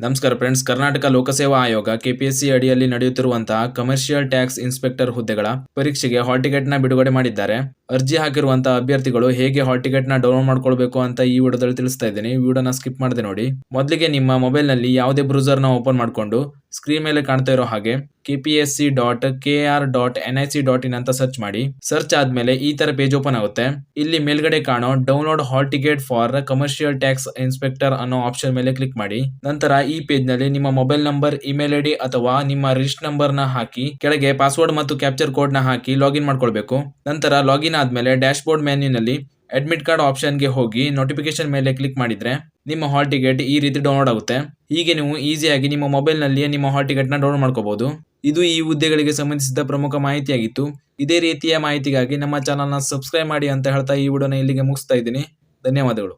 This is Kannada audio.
ನಮಸ್ಕಾರ ಫ್ರೆಂಡ್ಸ್. ಕರ್ನಾಟಕ ಲೋಕಸೇವಾ ಆಯೋಗ ಕೆಪಿಎಸ್ಸಿ ಅಡಿಯಲ್ಲಿ ನಡೆಯುತ್ತಿರುವಂತಹ ಕಮರ್ಷಿಯಲ್ ಟ್ಯಾಕ್ಸ್ ಇನ್ಸ್ಪೆಕ್ಟರ್ ಹುದ್ದೆಗಳ ಪರೀಕ್ಷೆಗೆ ಹಾಲ್ ಟಿಕೆಟ್ ನ ಬಿಡುಗಡೆ ಮಾಡಿದ್ದಾರೆ. ಅರ್ಜಿ ಹಾಕಿರುವಂತಹ ಅಭ್ಯರ್ಥಿಗಳು ಹೇಗೆ ಹಾಲ್ ಟಿಕೆಟ್ ನ ಡೌನ್ಲೋಡ್ ಮಾಡ್ಕೊಳ್ಬೇಕು ಅಂತ ಈ ವಿಡಿಯೋದಲ್ಲಿ ತಿಳಿಸ್ತಾ ಇದ್ದೀನಿ. ವಿಡಿಯೋನ ಸ್ಕಿಪ್ ಮಾಡದೆ ನೋಡಿ. ಮೊದಲಿಗೆ ನಿಮ್ಮ ಮೊಬೈಲ್ ನಲ್ಲಿ ಯಾವುದೇ ಬ್ರೌಸರ್ ನ ಓಪನ್ ಮಾಡಿಕೊಂಡು ಸ್ಕ್ರೀನ್ ಮೇಲೆ ಕಾಣ್ತಾ ಇರೋ ಹಾಗೆ kpsc.kr.nic.in ಅಂತ ಸರ್ಚ್ ಮಾಡಿ. ಸರ್ಚ್ ಆದ್ಮೇಲೆ ಈ ತರ ಪೇಜ್ ಓಪನ್ ಆಗುತ್ತೆ. ಇಲ್ಲಿ ಮೇಲ್ಗಡೆ ಕಾಣೋ download hall ticket for commercial tax inspector ಅನ್ನೋ ಆಪ್ಷನ್ ಮೇಲೆ ಕ್ಲಿಕ್ ಮಾಡಿ. ನಂತರ ಈ ಪೇಜ್ ನಲ್ಲಿ ನಿಮ್ಮ ಮೊಬೈಲ್ ನಂಬರ್, ಇಮೇಲ್ ಐಡಿ ಅಥವಾ ನಿಮ್ಮ ರಿಜಿಸ್ಟರ್ ನಂಬರ್ ನ ಹಾಕಿ ಕೆಳಗೆ ಪಾಸ್ವರ್ಡ್ ಮತ್ತು ಕ್ಯಾಪ್ಚರ್ ಕೋಡ್ ನ ಹಾಕಿ ಲಾಗಿನ್ ಮಾಡ್ಕೊಳ್ಬೇಕು. ನಂತರ ಲಾಗಿನ್ ಆದ್ಮೇಲೆ ಡ್ಯಾಶ್ ಬೋರ್ಡ್ ಮೆನ್ಯೂನಲ್ಲಿ ಅಡ್ಮಿಟ್ ಕಾರ್ಡ್ ಆಪ್ಷನ್ ಗೆ ಹೋಗಿ ನೋಟಿಫಿಕೇಶನ್ ಮೇಲೆ ಕ್ಲಿಕ್ ಮಾಡಿದ್ರೆ ನಿಮ್ಮ ಹಾಲ್ ಟಿಕೆಟ್ ಈ ರೀತಿ ಡೌನ್ಲೋಡ್ ಆಗುತ್ತೆ. ಹೀಗೆ ನೀವು ಈಸಿಯಾಗಿ ನಿಮ್ಮ ಮೊಬೈಲ್ ನಲ್ಲಿಯೇ ನಿಮ್ಮ ಹಾಲ್ ಟಿಕೆಟ್ ನ ಡೌನ್ಲೋಡ್ ಮಾಡ್ಕೋಬಹುದು. ಇದು ಈ ಹುದ್ದೆಗಳಿಗೆ ಸಂಬಂಧಿಸಿದ ಪ್ರಮುಖ ಮಾಹಿತಿಯಾಗಿತ್ತು. ಇದೇ ರೀತಿಯ ಮಾಹಿತಿಗಾಗಿ ನಮ್ಮ ಚಾನಲ್ ನ ಸಬ್ಸ್ಕ್ರೈಬ್ ಮಾಡಿ ಅಂತ ಹೇಳ್ತಾ ಈ ವಿಡಿಯೋನ ಇಲ್ಲಿಗೆ ಮುಗಿಸ್ತಾ ಇದ್ದೀನಿ. ಧನ್ಯವಾದಗಳು.